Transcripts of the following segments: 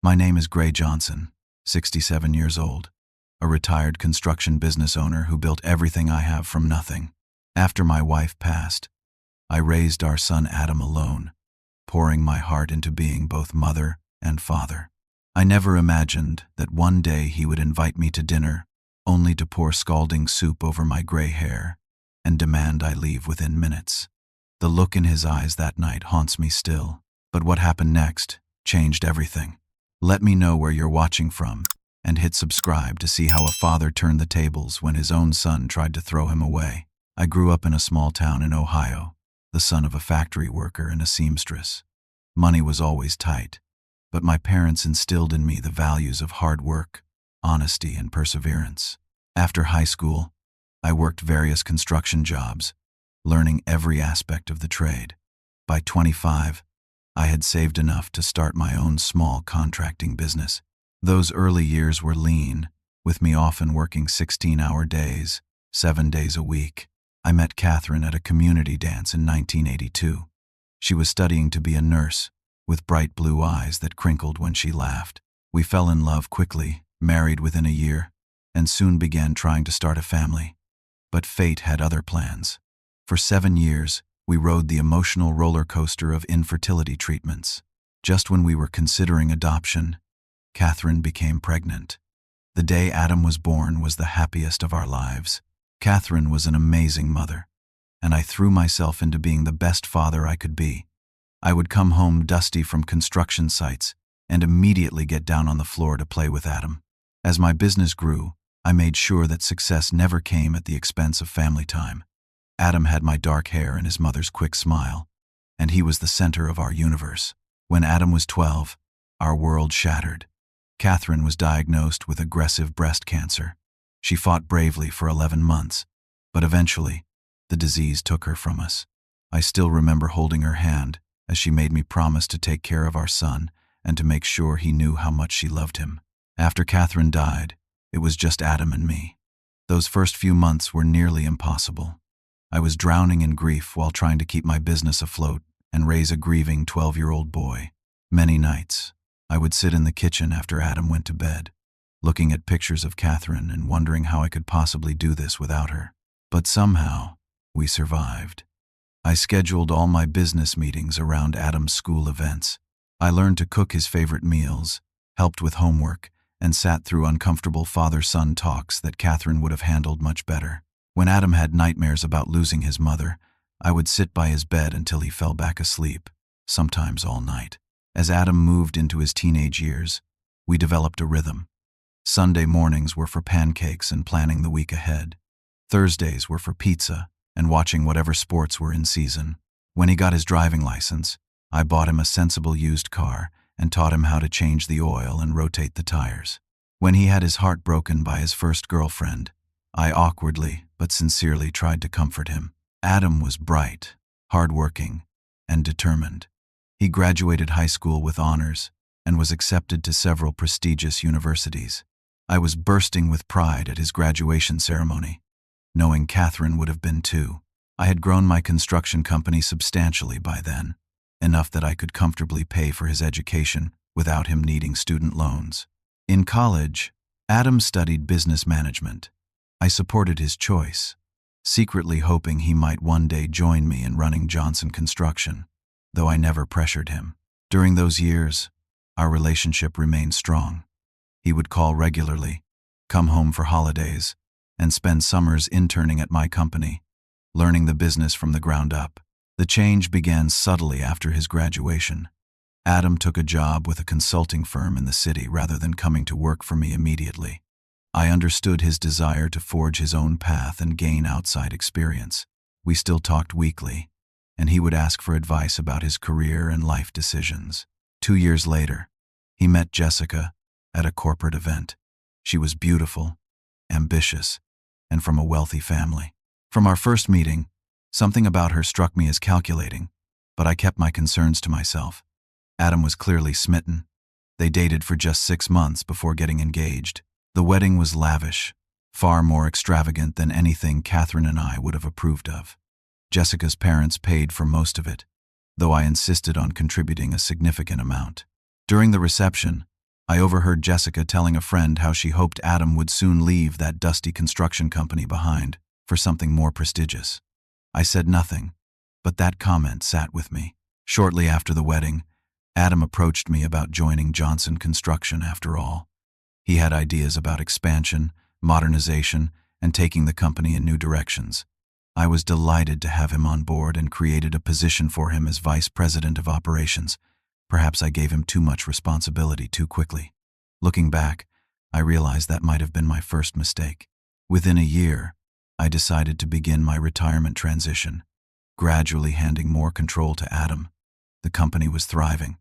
My name is Gray Johnson, 67 years old, a retired construction business owner who built everything I have from nothing. After my wife passed, I raised our son Adam alone, pouring my heart into being both mother and father. I never imagined that one day he would invite me to dinner, only to pour scalding soup over my gray hair and demand I leave within minutes. The look in his eyes that night haunts me still, but what happened next changed everything. Let me know where you're watching from, and hit subscribe to see how a father turned the tables when his own son tried to throw him away. I grew up in a small town in Ohio, the son of a factory worker and a seamstress. Money was always tight, but my parents instilled in me the values of hard work, honesty, and perseverance. After high school, I worked various construction jobs, learning every aspect of the trade. By 25, I had saved enough to start my own small contracting business. Those early years were lean, with me often working 16-hour days, 7 days a week. I met Catherine at a community dance in 1982. She was studying to be a nurse, with bright blue eyes that crinkled when she laughed. We fell in love quickly, married within a year, and soon began trying to start a family. But fate had other plans. For 7 years, we rode the emotional roller coaster of infertility treatments. Just when we were considering adoption, Catherine became pregnant. The day Adam was born was the happiest of our lives. Catherine was an amazing mother, and I threw myself into being the best father I could be. I would come home dusty from construction sites and immediately get down on the floor to play with Adam. As my business grew, I made sure that success never came at the expense of family time. Adam had my dark hair and his mother's quick smile, and he was the center of our universe. When Adam was 12, our world shattered. Catherine was diagnosed with aggressive breast cancer. She fought bravely for 11 months, but eventually, the disease took her from us. I still remember holding her hand as she made me promise to take care of our son and to make sure he knew how much she loved him. After Catherine died, it was just Adam and me. Those first few months were nearly impossible. I was drowning in grief while trying to keep my business afloat and raise a grieving 12-year-old boy. Many nights, I would sit in the kitchen after Adam went to bed, looking at pictures of Catherine and wondering how I could possibly do this without her. But somehow, we survived. I scheduled all my business meetings around Adam's school events. I learned to cook his favorite meals, helped with homework, and sat through uncomfortable father-son talks that Catherine would have handled much better. When Adam had nightmares about losing his mother, I would sit by his bed until he fell back asleep, sometimes all night. As Adam moved into his teenage years, we developed a rhythm. Sunday mornings were for pancakes and planning the week ahead. Thursdays were for pizza and watching whatever sports were in season. When he got his driving license, I bought him a sensible used car and taught him how to change the oil and rotate the tires. When he had his heart broken by his first girlfriend, I awkwardly but sincerely tried to comfort him. Adam was bright, hardworking, and determined. He graduated high school with honors and was accepted to several prestigious universities. I was bursting with pride at his graduation ceremony, knowing Catherine would have been too. I had grown my construction company substantially by then, enough that I could comfortably pay for his education without him needing student loans. In college, Adam studied business management. I supported his choice, secretly hoping he might one day join me in running Johnson Construction, though I never pressured him. During those years, our relationship remained strong. He would call regularly, come home for holidays, and spend summers interning at my company, learning the business from the ground up. The change began subtly after his graduation. Adam took a job with a consulting firm in the city rather than coming to work for me immediately. I understood his desire to forge his own path and gain outside experience. We still talked weekly, and he would ask for advice about his career and life decisions. 2 years later, he met Jessica at a corporate event. She was beautiful, ambitious, and from a wealthy family. From our first meeting, something about her struck me as calculating, but I kept my concerns to myself. Adam was clearly smitten. They dated for just 6 months before getting engaged. The wedding was lavish, far more extravagant than anything Catherine and I would have approved of. Jessica's parents paid for most of it, though I insisted on contributing a significant amount. During the reception, I overheard Jessica telling a friend how she hoped Adam would soon leave that dusty construction company behind for something more prestigious. I said nothing, but that comment sat with me. Shortly after the wedding, Adam approached me about joining Johnson Construction after all. He had ideas about expansion, modernization, and taking the company in new directions. I was delighted to have him on board and created a position for him as Vice President of Operations. Perhaps I gave him too much responsibility too quickly. Looking back, I realized that might have been my first mistake. Within a year, I decided to begin my retirement transition, gradually handing more control to Adam. The company was thriving,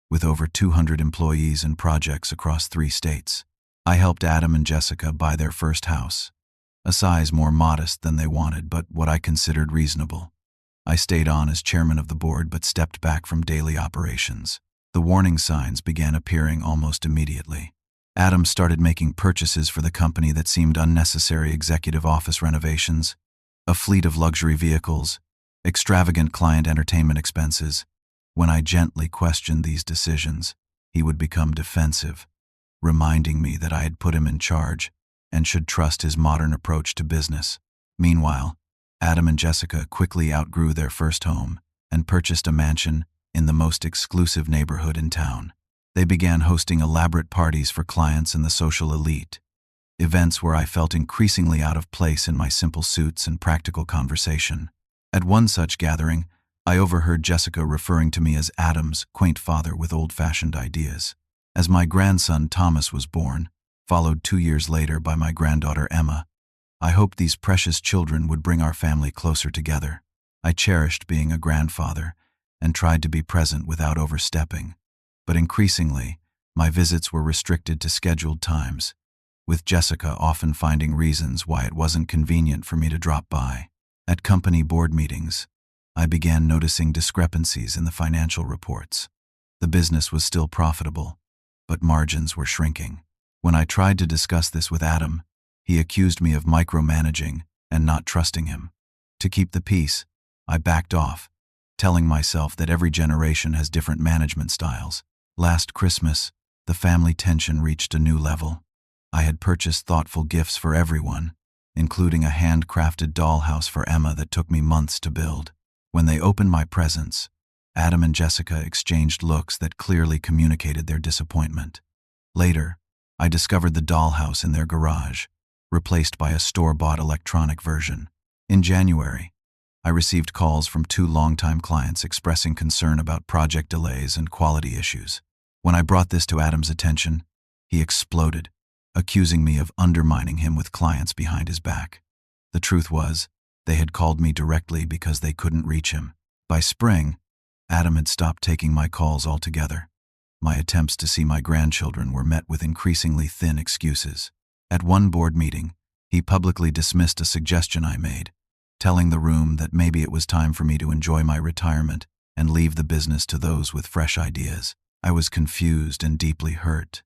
with over 200 employees and projects across 3 states. I helped Adam and Jessica buy their first house, a size more modest than they wanted, but what I considered reasonable. I stayed on as chairman of the board but stepped back from daily operations. The warning signs began appearing almost immediately. Adam started making purchases for the company that seemed unnecessary: executive office renovations, a fleet of luxury vehicles, extravagant client entertainment expenses. When I gently questioned these decisions, he would become defensive, reminding me that I had put him in charge and should trust his modern approach to business. Meanwhile, Adam and Jessica quickly outgrew their first home and purchased a mansion in the most exclusive neighborhood in town. They began hosting elaborate parties for clients and the social elite, events where I felt increasingly out of place in my simple suits and practical conversation. At one such gathering, I overheard Jessica referring to me as Adam's quaint father with old-fashioned ideas. As my grandson Thomas was born, followed 2 years later by my granddaughter Emma, I hoped these precious children would bring our family closer together. I cherished being a grandfather and tried to be present without overstepping, but increasingly, my visits were restricted to scheduled times, with Jessica often finding reasons why it wasn't convenient for me to drop by. At company board meetings, I began noticing discrepancies in the financial reports. The business was still profitable, but margins were shrinking. When I tried to discuss this with Adam, he accused me of micromanaging and not trusting him. To keep the peace, I backed off, telling myself that every generation has different management styles. Last Christmas, the family tension reached a new level. I had purchased thoughtful gifts for everyone, including a handcrafted dollhouse for Emma that took me months to build. When they opened my presents, Adam and Jessica exchanged looks that clearly communicated their disappointment. Later, I discovered the dollhouse in their garage, replaced by a store-bought electronic version. In January, I received calls from 2 longtime clients expressing concern about project delays and quality issues. When I brought this to Adam's attention, he exploded, accusing me of undermining him with clients behind his back. The truth was, they had called me directly because they couldn't reach him. By spring, Adam had stopped taking my calls altogether. My attempts to see my grandchildren were met with increasingly thin excuses. At one board meeting, he publicly dismissed a suggestion I made, telling the room that maybe it was time for me to enjoy my retirement and leave the business to those with fresh ideas. I was confused and deeply hurt.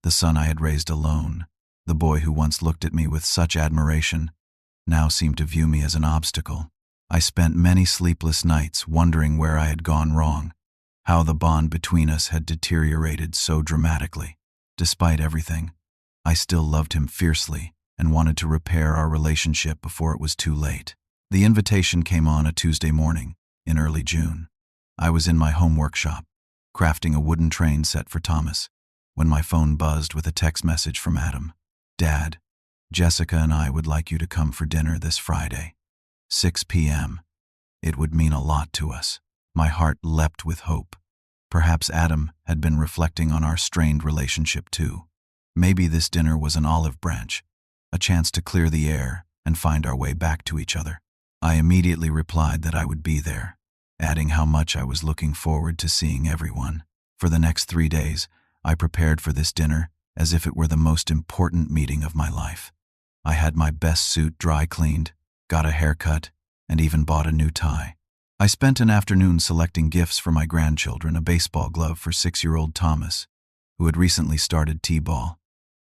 The son I had raised alone, the boy who once looked at me with such admiration, now seemed to view me as an obstacle. I spent many sleepless nights wondering where I had gone wrong, how the bond between us had deteriorated so dramatically. Despite everything, I still loved him fiercely and wanted to repair our relationship before it was too late. The invitation came on a Tuesday morning in early June. I was in my home workshop, crafting a wooden train set for Thomas, when my phone buzzed with a text message from Adam. "Dad, Jessica and I would like you to come for dinner this Friday, 6 p.m. It would mean a lot to us." My heart leapt with hope. Perhaps Adam had been reflecting on our strained relationship too. Maybe this dinner was an olive branch, a chance to clear the air and find our way back to each other. I immediately replied that I would be there, adding how much I was looking forward to seeing everyone. For the next 3 days, I prepared for this dinner as if it were the most important meeting of my life. I had my best suit dry cleaned, got a haircut, and even bought a new tie. I spent an afternoon selecting gifts for my grandchildren: a baseball glove for 6-year-old Thomas, who had recently started t-ball,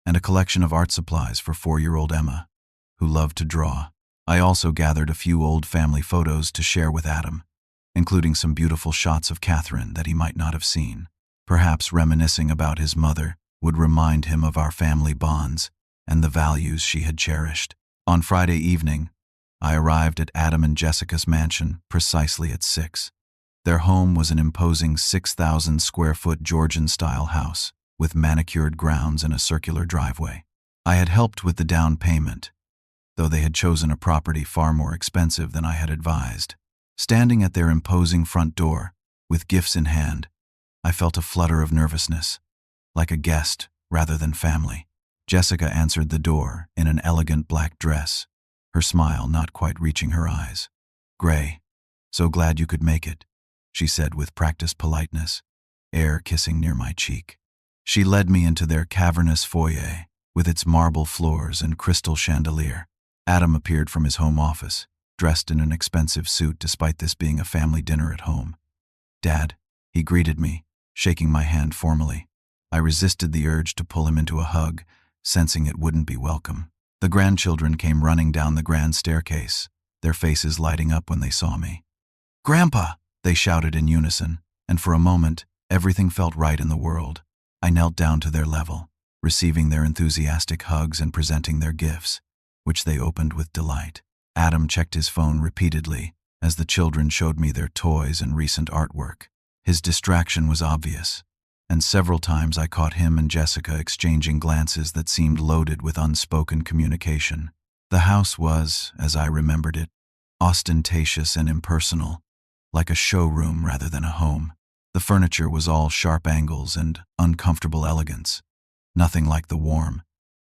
and a collection of art supplies for 4-year-old Emma, who loved to draw. I also gathered a few old family photos to share with Adam, including some beautiful shots of Catherine that he might not have seen. Perhaps reminiscing about his mother would remind him of our family bonds and the values she had cherished. On Friday evening, I arrived at Adam and Jessica's mansion precisely at 6. Their home was an imposing 6,000-square-foot Georgian-style house with manicured grounds and a circular driveway. I had helped with the down payment, though they had chosen a property far more expensive than I had advised. Standing at their imposing front door, with gifts in hand, I felt a flutter of nervousness, like a guest rather than family. Jessica answered the door in an elegant black dress, her smile not quite reaching her eyes. "Gray, so glad you could make it," she said with practiced politeness, air kissing near my cheek. She led me into their cavernous foyer, with its marble floors and crystal chandelier. Adam appeared from his home office, dressed in an expensive suit despite this being a family dinner at home. "Dad," he greeted me, shaking my hand formally. I resisted the urge to pull him into a hug, sensing it wouldn't be welcome. The grandchildren came running down the grand staircase, their faces lighting up when they saw me. "Grandpa!" they shouted in unison, and for a moment, everything felt right in the world. I knelt down to their level, receiving their enthusiastic hugs and presenting their gifts, which they opened with delight. Adam checked his phone repeatedly as the children showed me their toys and recent artwork. His distraction was obvious, and several times I caught him and Jessica exchanging glances that seemed loaded with unspoken communication. The house was, as I remembered it, ostentatious and impersonal, like a showroom rather than a home. The furniture was all sharp angles and uncomfortable elegance, nothing like the warm,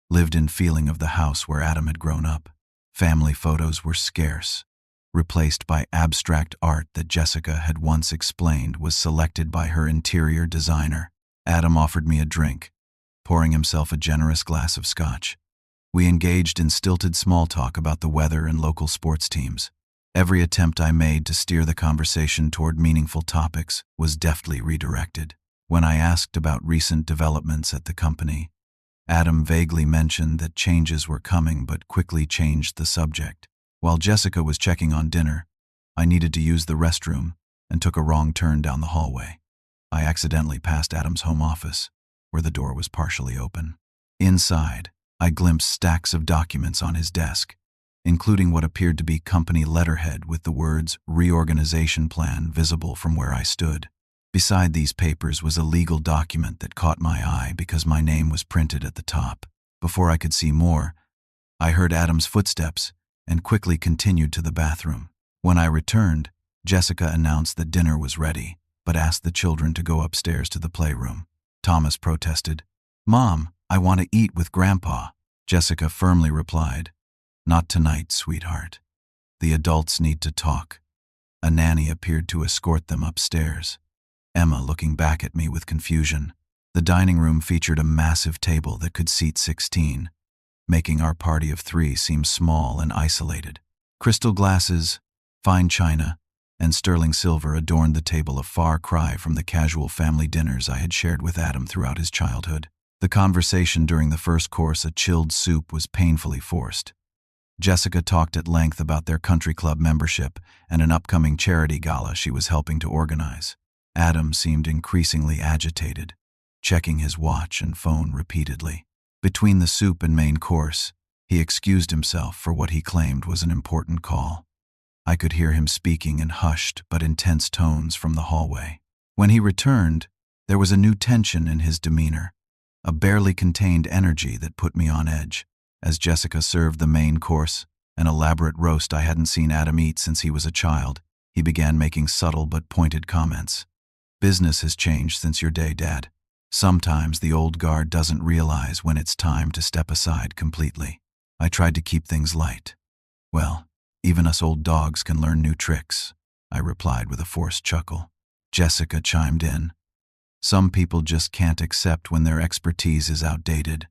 lived-in feeling of the house where Adam had grown up. Family photos were scarce, replaced by abstract art that Jessica had once explained was selected by her interior designer. Adam offered me a drink, pouring himself a generous glass of scotch. We engaged in stilted small talk about the weather and local sports teams. Every attempt I made to steer the conversation toward meaningful topics was deftly redirected. When I asked about recent developments at the company, Adam vaguely mentioned that changes were coming but quickly changed the subject. While Jessica was checking on dinner, I needed to use the restroom and took a wrong turn down the hallway. I accidentally passed Adam's home office, where the door was partially open. Inside, I glimpsed stacks of documents on his desk, including what appeared to be company letterhead with the words "reorganization plan" visible from where I stood. Beside these papers was a legal document that caught my eye because my name was printed at the top. Before I could see more, I heard Adam's footsteps and quickly continued to the bathroom. When I returned, Jessica announced that dinner was ready, but asked the children to go upstairs to the playroom. Thomas protested. "Mom, I want to eat with Grandpa." Jessica firmly replied, "Not tonight, sweetheart. The adults need to talk." A nanny appeared to escort them upstairs, Emma looking back at me with confusion. The dining room featured a massive table that could seat 16, making our party of 3 seem small and isolated. Crystal glasses, fine china, and sterling silver adorned the table, a far cry from the casual family dinners I had shared with Adam throughout his childhood. The conversation during the first course, a chilled soup, was painfully forced. Jessica talked at length about their country club membership and an upcoming charity gala she was helping to organize. Adam seemed increasingly agitated, checking his watch and phone repeatedly. Between the soup and main course, he excused himself for what he claimed was an important call. I could hear him speaking in hushed but intense tones from the hallway. When he returned, there was a new tension in his demeanor, a barely contained energy that put me on edge. As Jessica served the main course, an elaborate roast I hadn't seen Adam eat since he was a child, he began making subtle but pointed comments. "Business has changed since your day, Dad. Sometimes the old guard doesn't realize when it's time to step aside completely. I tried to keep things light. Well, even us old dogs can learn new tricks," I replied with a forced chuckle. Jessica chimed in. "Some people just can't accept when their expertise is outdated.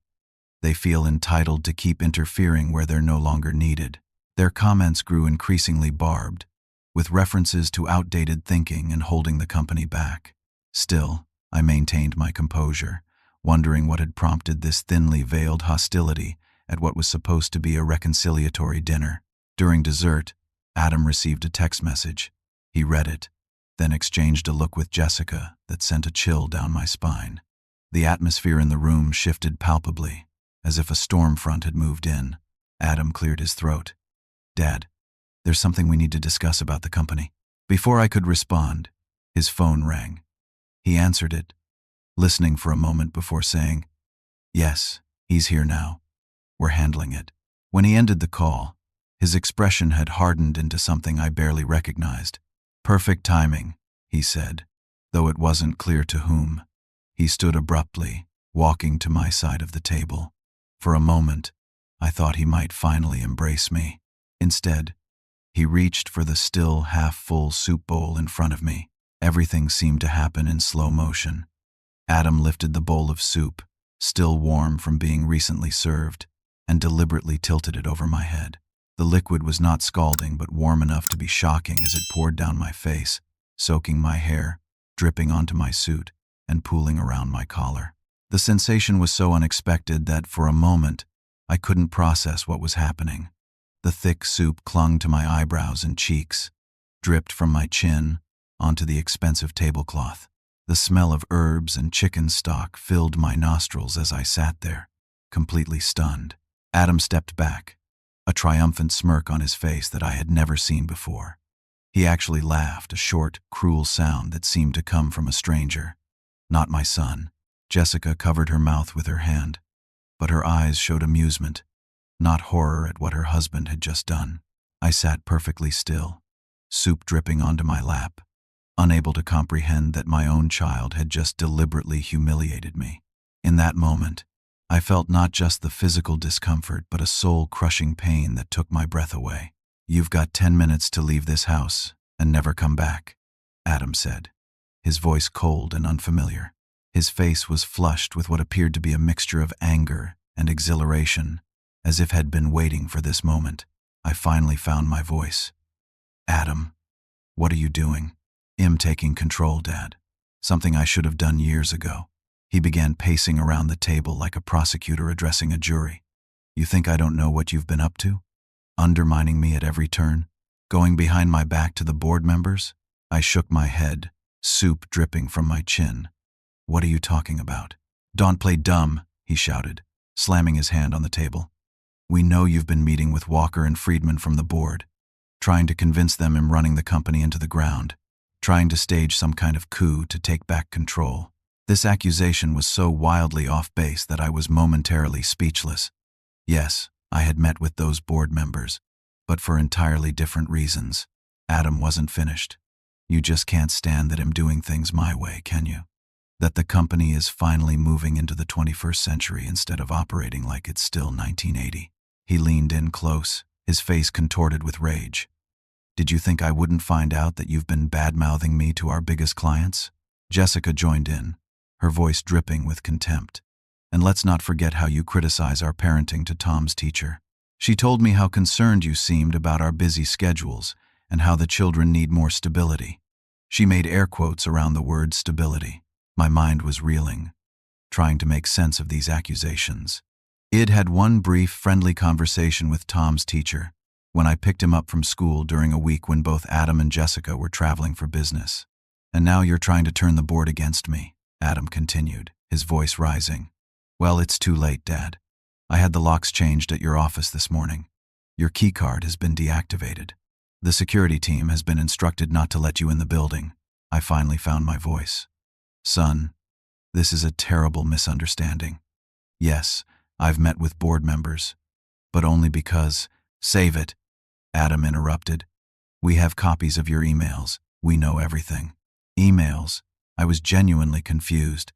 They feel entitled to keep interfering where they're no longer needed." Their comments grew increasingly barbed, with references to outdated thinking and holding the company back. Still, I maintained my composure, wondering what had prompted this thinly veiled hostility at what was supposed to be a reconciliatory dinner. During dessert, Adam received a text message. He read it, then exchanged a look with Jessica that sent a chill down my spine. The atmosphere in the room shifted palpably, as if a storm front had moved in. Adam cleared his throat. "Dad, there's something we need to discuss about the company." Before I could respond, his phone rang. He answered it, listening for a moment before saying, "Yes, he's here now. We're handling it." When he ended the call, his expression had hardened into something I barely recognized. "Perfect timing," he said, though it wasn't clear to whom. He stood abruptly, walking to my side of the table. For a moment, I thought he might finally embrace me. Instead, he reached for the still half-full soup bowl in front of me. Everything seemed to happen in slow motion. Adam lifted the bowl of soup, still warm from being recently served, and deliberately tilted it over my head. The liquid was not scalding but warm enough to be shocking as it poured down my face, soaking my hair, dripping onto my suit, and pooling around my collar. The sensation was so unexpected that for a moment, I couldn't process what was happening. The thick soup clung to my eyebrows and cheeks, dripped from my chin onto the expensive tablecloth. The smell of herbs and chicken stock filled my nostrils as I sat there, completely stunned. Adam stepped back, a triumphant smirk on his face that I had never seen before. He actually laughed, a short, cruel sound that seemed to come from a stranger, not my son. Jessica covered her mouth with her hand, but her eyes showed amusement, not horror at what her husband had just done. I sat perfectly still, soup dripping onto my lap, unable to comprehend that my own child had just deliberately humiliated me. In that moment, I felt not just the physical discomfort but a soul-crushing pain that took my breath away. "You've got 10 minutes to leave this house and never come back," Adam said, his voice cold and unfamiliar. His face was flushed with what appeared to be a mixture of anger and exhilaration, as if had been waiting for this moment. I finally found my voice. "Adam, what are you doing?" "I'm taking control, Dad. Something I should have done years ago." He began pacing around the table like a prosecutor addressing a jury. "You think I don't know what you've been up to? Undermining me at every turn? Going behind my back to the board members?" I shook my head, soup dripping from my chin. "What are you talking about?" "Don't play dumb," he shouted, slamming his hand on the table. "We know you've been meeting with Walker and Friedman from the board, trying to convince them I'm running the company into the ground, trying to stage some kind of coup to take back control." This accusation was so wildly off base that I was momentarily speechless. Yes, I had met with those board members, but for entirely different reasons. Adam wasn't finished. "You just can't stand that I'm doing things my way, can you? That the company is finally moving into the 21st century instead of operating like it's still 1980. He leaned in close, his face contorted with rage. "Did you think I wouldn't find out that you've been bad-mouthing me to our biggest clients?" Jessica joined in, her voice dripping with contempt. "And let's not forget how you criticize our parenting to Tom's teacher. She told me how concerned you seemed about our busy schedules and how the children need more stability." She made air quotes around the word stability. My mind was reeling, trying to make sense of these accusations. Id had one brief, friendly conversation with Tom's teacher when I picked him up from school during a week when both Adam and Jessica were traveling for business. "And now you're trying to turn the board against me," Adam continued, his voice rising. "Well, it's too late, Dad. I had the locks changed at your office this morning. Your key card has been deactivated. The security team has been instructed not to let you in the building." I finally found my voice. "Son, this is a terrible misunderstanding. Yes, I've met with board members, but only because—" "Save it," Adam interrupted. "We have copies of your emails. We know everything." "Emails?" I was genuinely confused.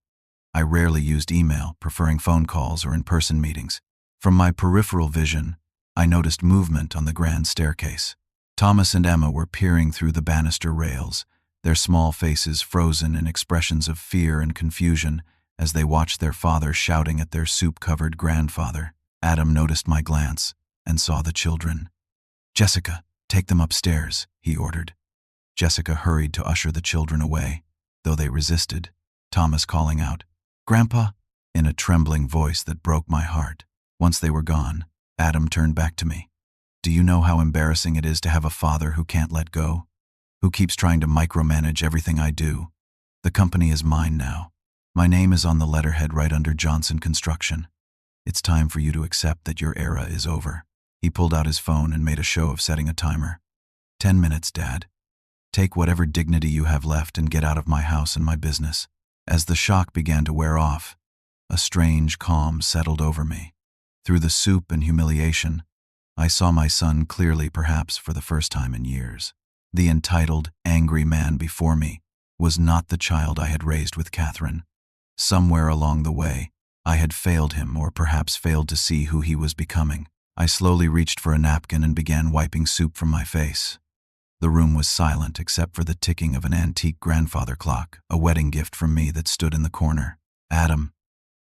I rarely used email, preferring phone calls or in-person meetings. From my peripheral vision, I noticed movement on the grand staircase. Thomas and Emma were peering through the banister rails, their small faces frozen in expressions of fear and confusion as they watched their father shouting at their soup-covered grandfather. Adam noticed my glance and saw the children. "Jessica, take them upstairs," he ordered. Jessica hurried to usher the children away, though they resisted, Thomas calling out, "Grandpa," in a trembling voice that broke my heart. Once they were gone, Adam turned back to me. "Do you know how embarrassing it is to have a father who can't let go? Who keeps trying to micromanage everything I do? The company is mine now. My name is on the letterhead right under Johnson Construction. It's time for you to accept that your era is over. He pulled out his phone and made a show of setting a timer. 10 minutes, Dad. Take whatever dignity you have left and get out of my house and my business. As the shock began to wear off, a strange calm settled over me. Through the soup and humiliation, I saw my son clearly, perhaps for the first time in years. The entitled, angry man before me was not the child I had raised with Catherine. Somewhere along the way, I had failed him, or perhaps failed to see who he was becoming. I slowly reached for a napkin and began wiping soup from my face. The room was silent except for the ticking of an antique grandfather clock, a wedding gift from me that stood in the corner. Adam,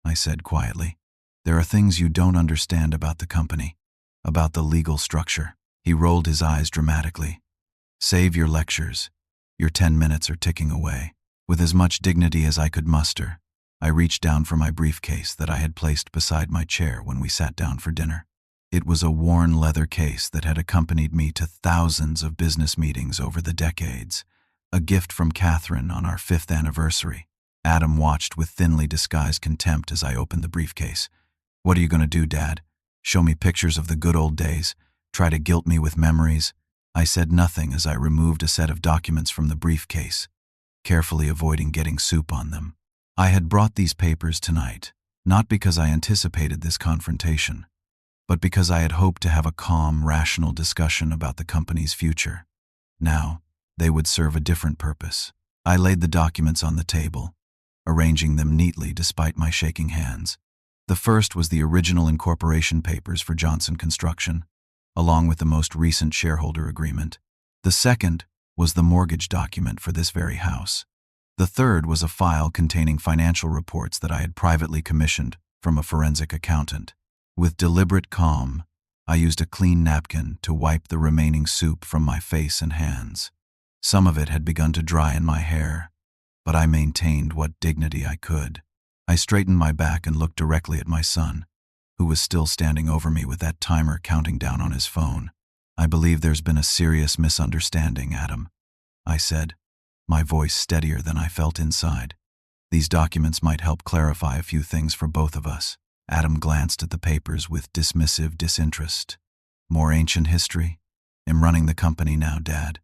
I said quietly, there are things you don't understand about the company, about the legal structure. He rolled his eyes dramatically. Save your lectures. Your 10 minutes are ticking away. With as much dignity as I could muster, I reached down for my briefcase that I had placed beside my chair when we sat down for dinner. It was a worn leather case that had accompanied me to thousands of business meetings over the decades, a gift from Catherine on our 5th anniversary. Adam watched with thinly disguised contempt as I opened the briefcase. What are you going to do, Dad? Show me pictures of the good old days? Try to guilt me with memories? I said nothing as I removed a set of documents from the briefcase, carefully avoiding getting soup on them. I had brought these papers tonight, not because I anticipated this confrontation, but because I had hoped to have a calm, rational discussion about the company's future. Now, they would serve a different purpose. I laid the documents on the table, arranging them neatly despite my shaking hands. The first was the original incorporation papers for Johnson Construction, along with the most recent shareholder agreement. The second was the mortgage document for this very house. The third was a file containing financial reports that I had privately commissioned from a forensic accountant. With deliberate calm, I used a clean napkin to wipe the remaining soup from my face and hands. Some of it had begun to dry in my hair, but I maintained what dignity I could. I straightened my back and looked directly at my son, who was still standing over me with that timer counting down on his phone. I believe there's been a serious misunderstanding, Adam, I said, my voice steadier than I felt inside. These documents might help clarify a few things for both of us. Adam glanced at the papers with dismissive disinterest. More ancient history? I'm running the company now, Dad.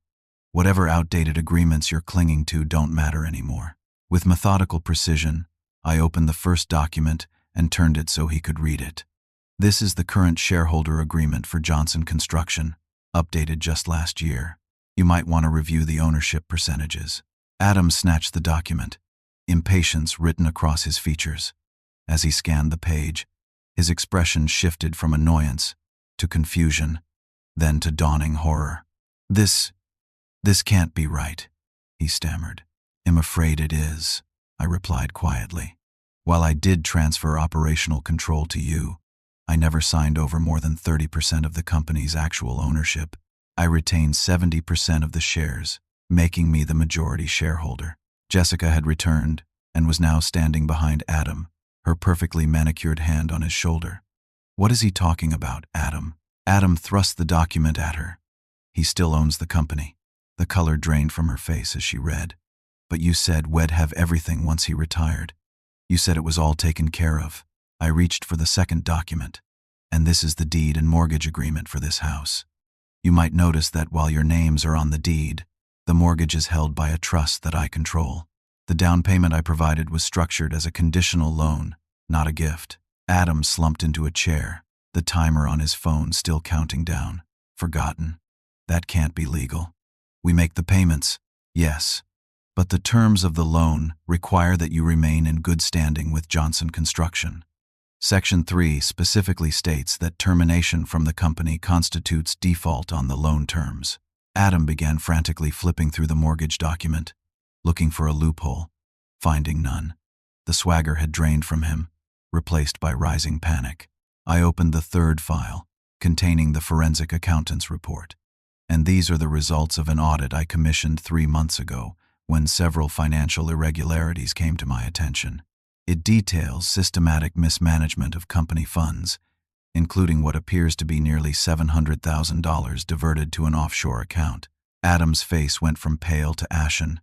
Whatever outdated agreements you're clinging to don't matter anymore. With methodical precision, I opened the first document and turned it so he could read it. This is the current shareholder agreement for Johnson Construction, updated just last year. You might want to review the ownership percentages. Adam snatched the document, impatience written across his features. As he scanned the page, his expression shifted from annoyance to confusion, then to dawning horror. This can't be right, he stammered. I'm afraid it is, I replied quietly. While I did transfer operational control to you, I never signed over more than 30% of the company's actual ownership. I retained 70% of the shares, making me the majority shareholder. Jessica had returned and was now standing behind Adam, her perfectly manicured hand on his shoulder. What is he talking about, Adam? Adam thrust the document at her. He still owns the company. The color drained from her face as she read. But you said we'd have everything once he retired. You said it was all taken care of. I reached for the second document, and this is the deed and mortgage agreement for this house. You might notice that while your names are on the deed, the mortgage is held by a trust that I control. The down payment I provided was structured as a conditional loan, not a gift. Adam slumped into a chair, the timer on his phone still counting down. Forgotten. That can't be legal. We make the payments, yes, but the terms of the loan require that you remain in good standing with Johnson Construction. Section 3 specifically states that termination from the company constitutes default on the loan terms. Adam began frantically flipping through the mortgage document, looking for a loophole, finding none. The swagger had drained from him, replaced by rising panic. I opened the third file, containing the forensic accountant's report. And these are the results of an audit I commissioned 3 months ago, when several financial irregularities came to my attention. It details systematic mismanagement of company funds, including what appears to be nearly $700,000 diverted to an offshore account. Adam's face went from pale to ashen.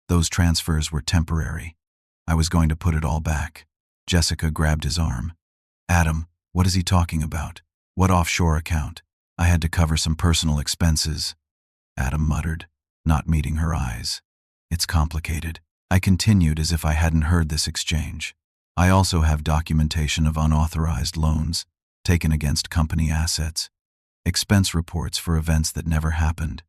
Those transfers were temporary. I was going to put it all back. Jessica grabbed his arm. Adam, what is he talking about? What offshore account? I had to cover some personal expenses. Adam muttered, not meeting her eyes. It's complicated. I continued as if I hadn't heard this exchange. I also have documentation of unauthorized loans taken against company assets, expense reports for events that never happened,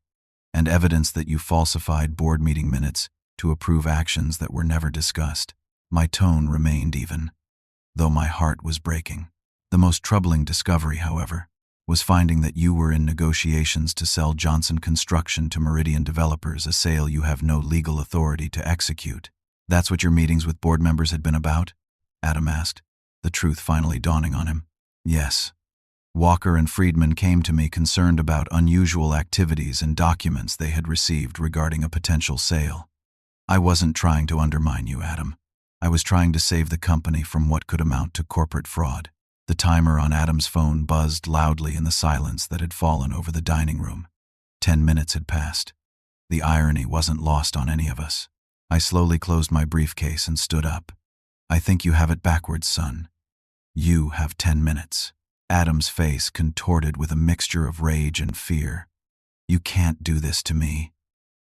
and evidence that you falsified board meeting minutes to approve actions that were never discussed. My tone remained even, though my heart was breaking. The most troubling discovery, however, was finding that you were in negotiations to sell Johnson Construction to Meridian Developers, a sale you have no legal authority to execute. That's what your meetings with board members had been about? Adam asked, the truth finally dawning on him. Yes. Walker and Friedman came to me concerned about unusual activities and documents they had received regarding a potential sale. I wasn't trying to undermine you, Adam. I was trying to save the company from what could amount to corporate fraud. The timer on Adam's phone buzzed loudly in the silence that had fallen over the dining room. 10 minutes had passed. The irony wasn't lost on any of us. I slowly closed my briefcase and stood up. I think you have it backwards, son. You have 10 minutes. Adam's face contorted with a mixture of rage and fear. You can't do this to me.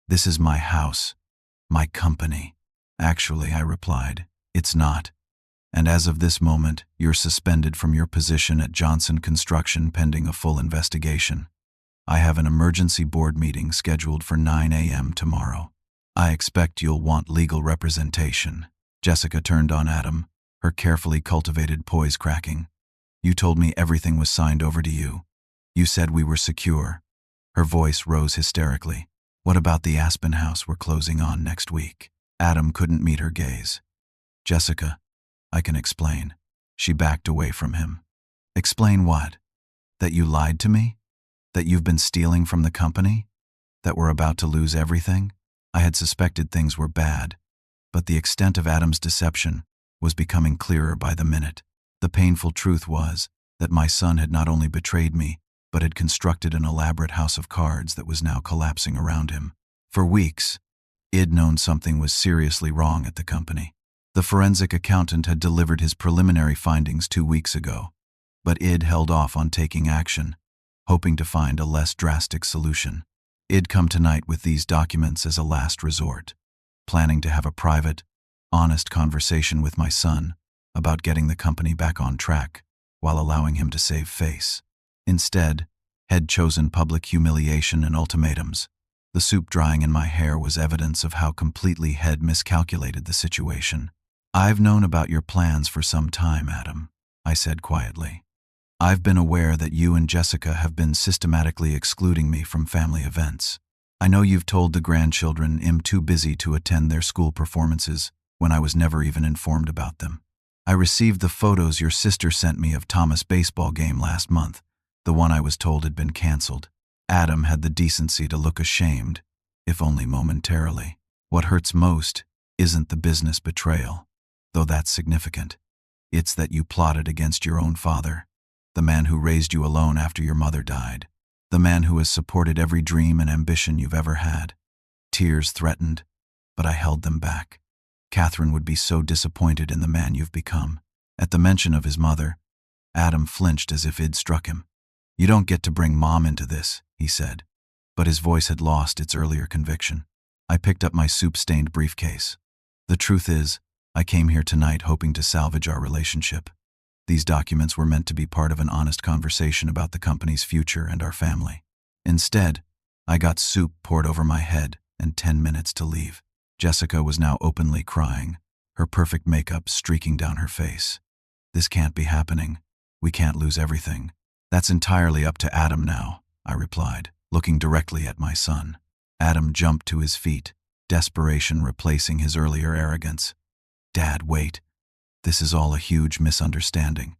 This is my house, my company. Actually, I replied, it's not. And as of this moment, you're suspended from your position at Johnson Construction pending a full investigation. I have an emergency board meeting scheduled for 9 a.m. tomorrow. I expect you'll want legal representation. Jessica turned on Adam, her carefully cultivated poise cracking. You told me everything was signed over to you. You said we were secure. Her voice rose hysterically. What about the Aspen house we're closing on next week? Adam couldn't meet her gaze. Jessica, I can explain. She backed away from him. Explain what? That you lied to me? That you've been stealing from the company? That we're about to lose everything? I had suspected things were bad, but the extent of Adam's deception was becoming clearer by the minute. The painful truth was that my son had not only betrayed me, but had constructed an elaborate house of cards that was now collapsing around him. For weeks, I'd known something was seriously wrong at the company. The forensic accountant had delivered his preliminary findings 2 weeks ago, but I'd held off on taking action, hoping to find a less drastic solution. I'd come tonight with these documents as a last resort, planning to have a private, honest conversation with my son about getting the company back on track while allowing him to save face. Instead, had chosen public humiliation and ultimatums. The soup drying in my hair was evidence of how completely Head miscalculated the situation. I've known about your plans for some time, Adam, I said quietly. I've been aware that you and Jessica have been systematically excluding me from family events. I know you've told the grandchildren I'm too busy to attend their school performances when I was never even informed about them. I received the photos your sister sent me of Thomas' baseball game last month, the one I was told had been canceled. Adam had the decency to look ashamed, if only momentarily. What hurts most isn't the business betrayal, though that's significant. It's that you plotted against your own father, the man who raised you alone after your mother died, the man who has supported every dream and ambition you've ever had. Tears threatened, but I held them back. Catherine would be so disappointed in the man you've become. At the mention of his mother, Adam flinched as if I'd struck him. You don't get to bring Mom into this, he said, but his voice had lost its earlier conviction. I picked up my soup-stained briefcase. The truth is, I came here tonight hoping to salvage our relationship. These documents were meant to be part of an honest conversation about the company's future and our family. Instead, I got soup poured over my head and 10 minutes to leave. Jessica was now openly crying, her perfect makeup streaking down her face. This can't be happening. We can't lose everything. That's entirely up to Adam now, I replied, looking directly at my son. Adam jumped to his feet, desperation replacing his earlier arrogance. Dad, wait. This is all a huge misunderstanding.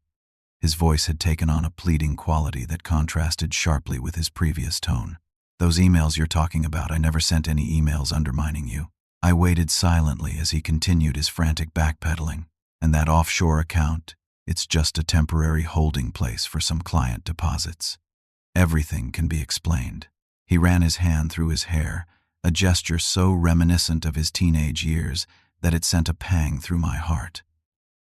His voice had taken on a pleading quality that contrasted sharply with his previous tone. Those emails you're talking about, I never sent any emails undermining you. I waited silently as he continued his frantic backpedaling. And that offshore account, it's just a temporary holding place for some client deposits. Everything can be explained. He ran his hand through his hair, a gesture so reminiscent of his teenage years that it sent a pang through my heart.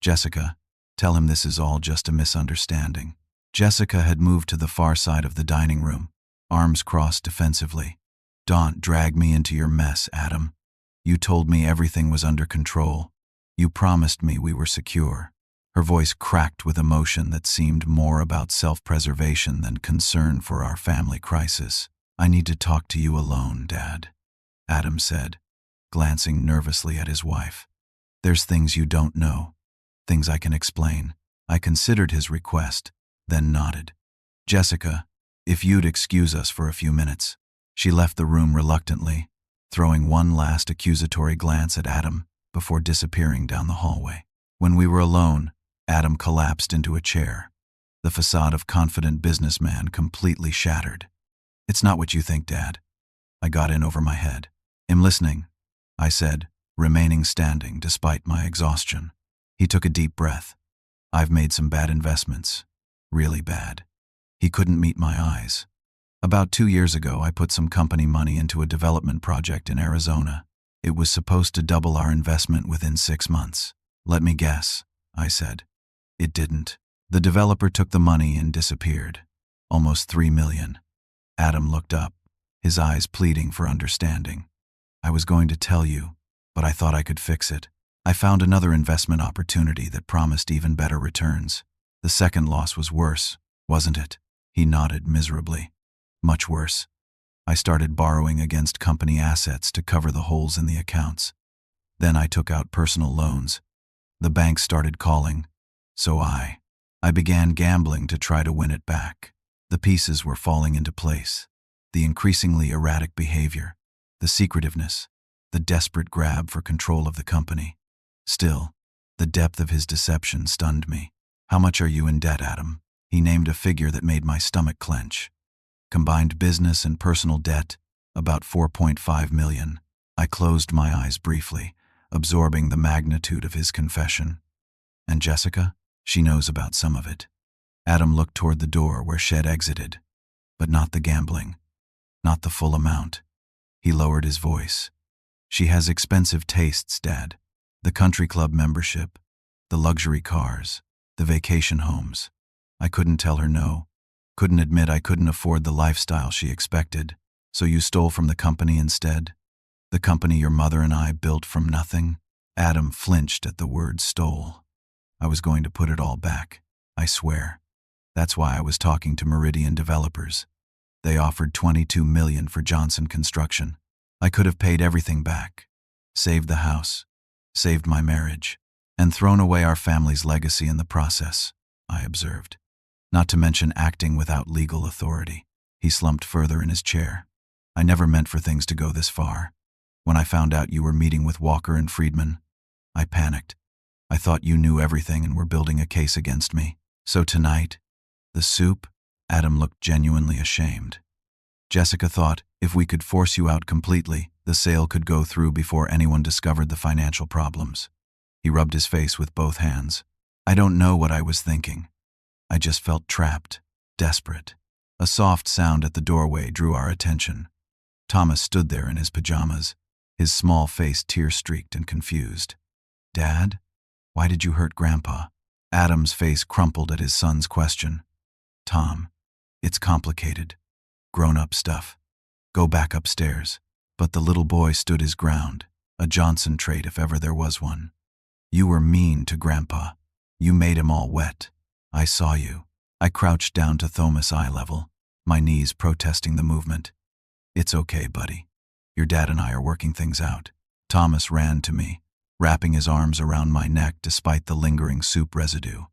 Jessica, tell him this is all just a misunderstanding. Jessica had moved to the far side of the dining room, arms crossed defensively. Don't drag me into your mess, Adam. You told me everything was under control. You promised me we were secure. Her voice cracked with emotion that seemed more about self-preservation than concern for our family crisis. I need to talk to you alone, Dad, Adam said, glancing nervously at his wife. There's things you don't know, things I can explain. I considered his request, then nodded. Jessica, if you'd excuse us for a few minutes. She left the room reluctantly, throwing one last accusatory glance at Adam before disappearing down the hallway. When we were alone, Adam collapsed into a chair, the facade of confident businessman completely shattered. It's not what you think, Dad. I got in over my head. I'm listening, I said, remaining standing despite my exhaustion. He took a deep breath. I've made some bad investments. Really bad. He couldn't meet my eyes. About 2 years ago, I put some company money into a development project in Arizona. It was supposed to double our investment within 6 months. Let me guess, I said. It didn't. The developer took the money and disappeared. Almost $3 million. Adam looked up, his eyes pleading for understanding. I was going to tell you, but I thought I could fix it. I found another investment opportunity that promised even better returns. The second loss was worse, wasn't it? He nodded miserably. Much worse. I started borrowing against company assets to cover the holes in the accounts. Then I took out personal loans. The bank started calling, so I began gambling to try to win it back. The pieces were falling into place. The increasingly erratic behavior, the secretiveness, the desperate grab for control of the company. Still, the depth of his deception stunned me. How much are you in debt, Adam? He named a figure that made my stomach clench. Combined business and personal debt, about $4.5 million. I closed my eyes briefly, absorbing the magnitude of his confession. And Jessica? She knows about some of it. Adam looked toward the door where Shed exited, but not the gambling, not the full amount. He lowered his voice. She has expensive tastes, Dad. The country club membership, the luxury cars, the vacation homes. I couldn't tell her no. Couldn't admit I couldn't afford the lifestyle she expected, so you stole from the company instead? The company your mother and I built from nothing? Adam flinched at the word stole. I was going to put it all back, I swear. That's why I was talking to Meridian Developers. They offered $22 million for Johnson Construction. I could have paid everything back, saved the house, saved my marriage, and thrown away our family's legacy in the process, I observed. Not to mention acting without legal authority. He slumped further in his chair. I never meant for things to go this far. When I found out you were meeting with Walker and Friedman, I panicked. I thought you knew everything and were building a case against me. So tonight, the soup? Adam looked genuinely ashamed. Jessica thought if we could force you out completely, the sale could go through before anyone discovered the financial problems. He rubbed his face with both hands. I don't know what I was thinking. I just felt trapped, desperate. A soft sound at the doorway drew our attention. Thomas stood there in his pajamas, his small face tear-streaked and confused. Dad? Why did you hurt Grandpa? Adam's face crumpled at his son's question. Tom, it's complicated. Grown-up stuff. Go back upstairs. But the little boy stood his ground, a Johnson trait if ever there was one. You were mean to Grandpa. You made him all wet. I saw you. I crouched down to Thomas' eye level, my knees protesting the movement. It's okay, buddy. Your dad and I are working things out. Thomas ran to me, wrapping his arms around my neck despite the lingering soup residue.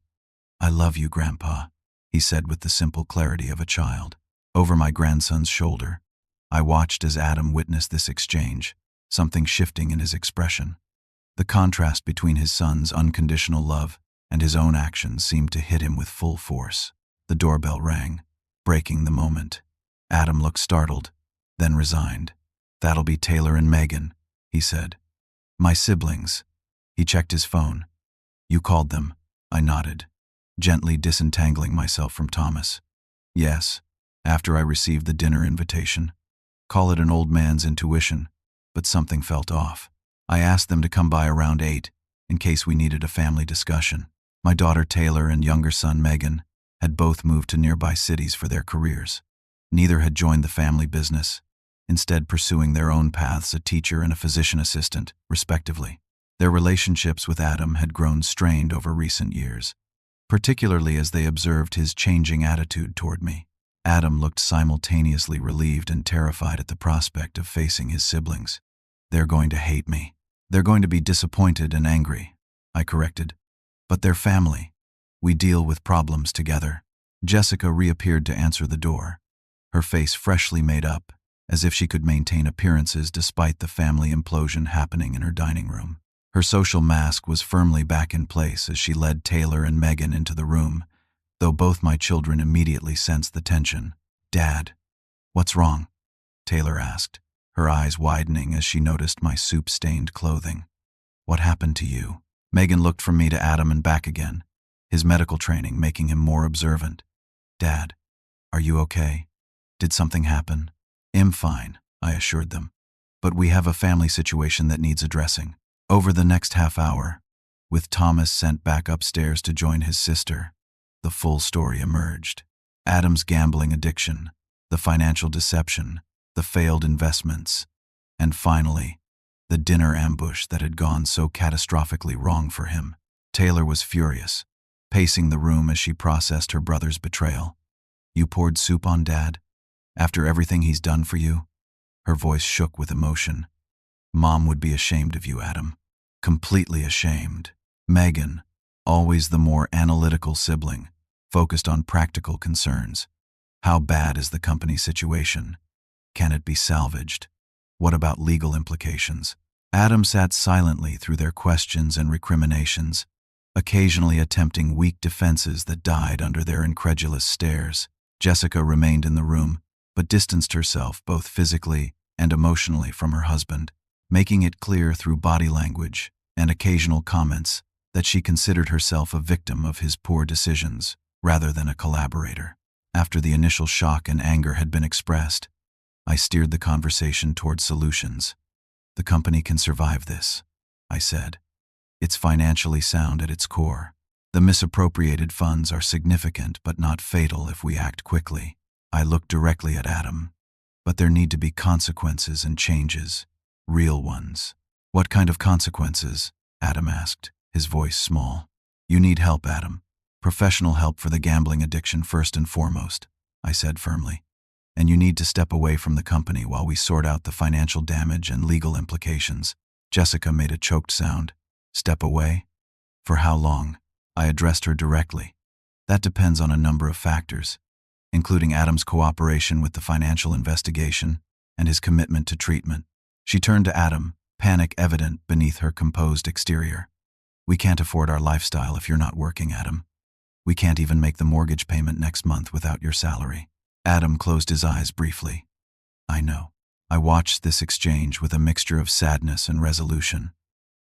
I love you, Grandpa, he said with the simple clarity of a child. Over my grandson's shoulder, I watched as Adam witnessed this exchange, something shifting in his expression. The contrast between his son's unconditional love and his own actions seemed to hit him with full force. The doorbell rang, breaking the moment. Adam looked startled, then resigned. That'll be Taylor and Megan, he said. My siblings. He checked his phone. You called them, I nodded, gently disentangling myself from Thomas. Yes, after I received the dinner invitation. Call it an old man's intuition, but something felt off. I asked them to come by around 8, in case we needed a family discussion. My daughter Taylor and younger son Megan had both moved to nearby cities for their careers. Neither had joined the family business, instead pursuing their own paths, a teacher and a physician assistant, respectively. Their relationships with Adam had grown strained over recent years, particularly as they observed his changing attitude toward me. Adam looked simultaneously relieved and terrified at the prospect of facing his siblings. "They're going to hate me. They're going to be disappointed and angry," I corrected. "But they're family. We deal with problems together." Jessica reappeared to answer the door, her face freshly made up, as if she could maintain appearances despite the family implosion happening in her dining room. Her social mask was firmly back in place as she led Taylor and Megan into the room, though both my children immediately sensed the tension. "Dad, what's wrong?" Taylor asked, her eyes widening as she noticed my soup-stained clothing. "What happened to you?" Megan looked from me to Adam and back again, his medical training making him more observant. "Dad, are you okay? Did something happen?" "I'm fine," I assured them. "But we have a family situation that needs addressing." Over the next half hour, with Thomas sent back upstairs to join his sister, the full story emerged. Adam's gambling addiction, the financial deception, the failed investments, and finally, the dinner ambush that had gone so catastrophically wrong for him. Taylor was furious, pacing the room as she processed her brother's betrayal. "You poured soup on Dad? After everything he's done for you?" Her voice shook with emotion. "Mom would be ashamed of you, Adam. Completely ashamed." Megan, always the more analytical sibling, focused on practical concerns. "How bad is the company situation? Can it be salvaged? What about legal implications?" Adam sat silently through their questions and recriminations, occasionally attempting weak defenses that died under their incredulous stares. Jessica remained in the room, but distanced herself both physically and emotionally from her husband, making it clear through body language and occasional comments that she considered herself a victim of his poor decisions rather than a collaborator. After the initial shock and anger had been expressed, I steered the conversation toward solutions. "The company can survive this," I said. "It's financially sound at its core. The misappropriated funds are significant but not fatal if we act quickly." I looked directly at Adam. "But there need to be consequences and changes. Real ones." "What kind of consequences?" Adam asked, his voice small. "You need help, Adam. Professional help for the gambling addiction first and foremost," I said firmly. "And you need to step away from the company while we sort out the financial damage and legal implications." Jessica made a choked sound. "Step away? For how long?" I addressed her directly. "That depends on a number of factors, including Adam's cooperation with the financial investigation and his commitment to treatment." She turned to Adam, panic evident beneath her composed exterior. "We can't afford our lifestyle if you're not working, Adam. We can't even make the mortgage payment next month without your salary." Adam closed his eyes briefly. "I know." I watched this exchange with a mixture of sadness and resolution.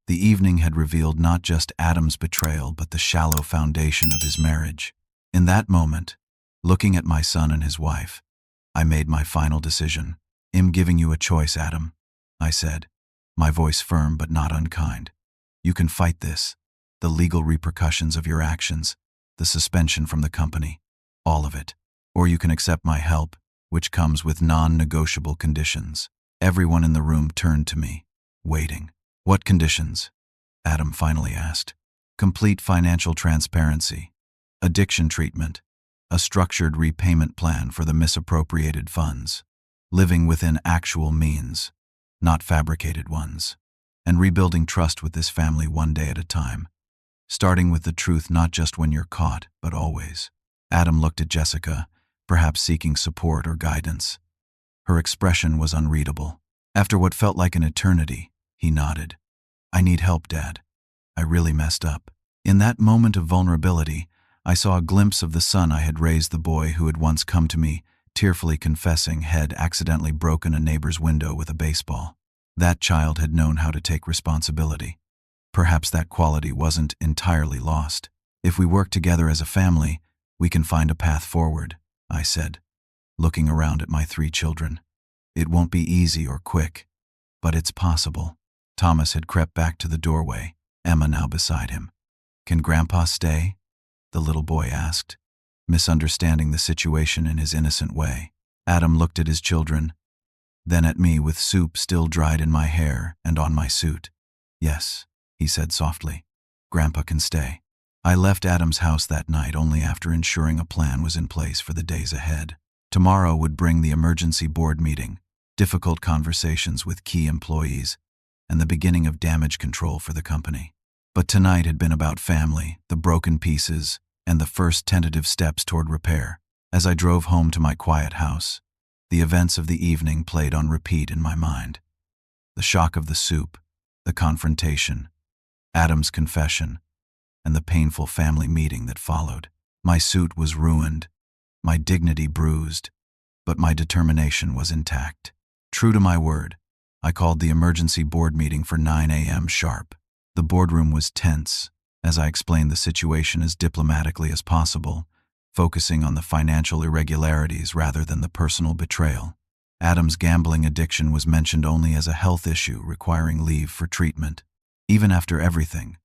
The evening had revealed not just Adam's betrayal but the shallow foundation of his marriage. In that moment, looking at my son and his wife, I made my final decision. "I'm giving you a choice, Adam," I said, my voice firm but not unkind. "You can fight this, the legal repercussions of your actions, the suspension from the company, all of it. Or you can accept my help, which comes with non-negotiable conditions." Everyone in the room turned to me, waiting. "What conditions?" Adam finally asked. "Complete financial transparency, addiction treatment, a structured repayment plan for the misappropriated funds, living within actual means, not fabricated ones, and rebuilding trust with this family one day at a time, starting with the truth not just when you're caught, but always." Adam looked at Jessica, perhaps seeking support or guidance. Her expression was unreadable. After what felt like an eternity, he nodded. "I need help, Dad. I really messed up." In that moment of vulnerability, I saw a glimpse of the son I had raised, the boy who had once come to me, tearfully confessing had accidentally broken a neighbor's window with a baseball. That child had known how to take responsibility. Perhaps that quality wasn't entirely lost. "If we work together as a family, we can find a path forward," I said, looking around at my 3 children. "It won't be easy or quick, but it's possible." Thomas had crept back to the doorway, Emma now beside him. "Can Grandpa stay?" the little boy asked, misunderstanding the situation in his innocent way. Adam looked at his children, then at me with soup still dried in my hair and on my suit. "Yes," he said softly. "Grandpa can stay." I left Adam's house that night only after ensuring a plan was in place for the days ahead. Tomorrow would bring the emergency board meeting, difficult conversations with key employees, and the beginning of damage control for the company. But tonight had been about family, the broken pieces, and the first tentative steps toward repair. As I drove home to my quiet house, the events of the evening played on repeat in my mind. The shock of the soup, the confrontation, Adam's confession, and the painful family meeting that followed. My suit was ruined, my dignity bruised, but my determination was intact. True to my word, I called the emergency board meeting for 9 a.m. sharp. The boardroom was tense, as I explained the situation as diplomatically as possible, focusing on the financial irregularities rather than the personal betrayal. Adam's gambling addiction was mentioned only as a health issue requiring leave for treatment. Even after everything,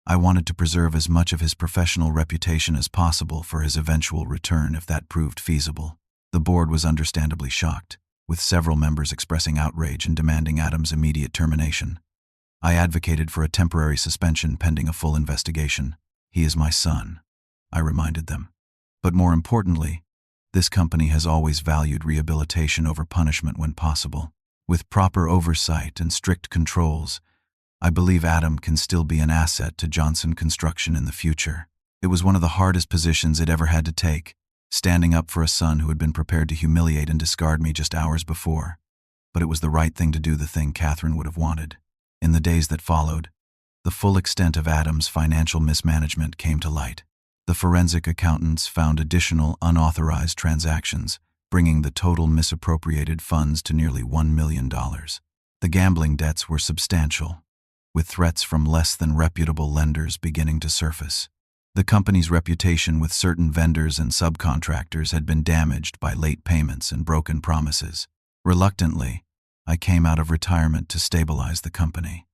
I wanted to preserve as much of his professional reputation as possible for his eventual return if that proved feasible. The board was understandably shocked, with several members expressing outrage and demanding Adam's immediate termination. I advocated for a temporary suspension pending a full investigation. "He is my son," I reminded them. But more importantly, this company has always valued rehabilitation over punishment when possible. With proper oversight and strict controls, I believe Adam can still be an asset to Johnson Construction in the future. It was one of the hardest positions it ever had to take, standing up for a son who had been prepared to humiliate and discard me just hours before. But it was the right thing to do, the thing Catherine would have wanted. In the days that followed, the full extent of Adam's financial mismanagement came to light. The forensic accountants found additional unauthorized transactions, bringing the total misappropriated funds to nearly $1 million. The gambling debts were substantial, with threats from less than reputable lenders beginning to surface. The company's reputation with certain vendors and subcontractors had been damaged by late payments and broken promises. Reluctantly, I came out of retirement to stabilize the company.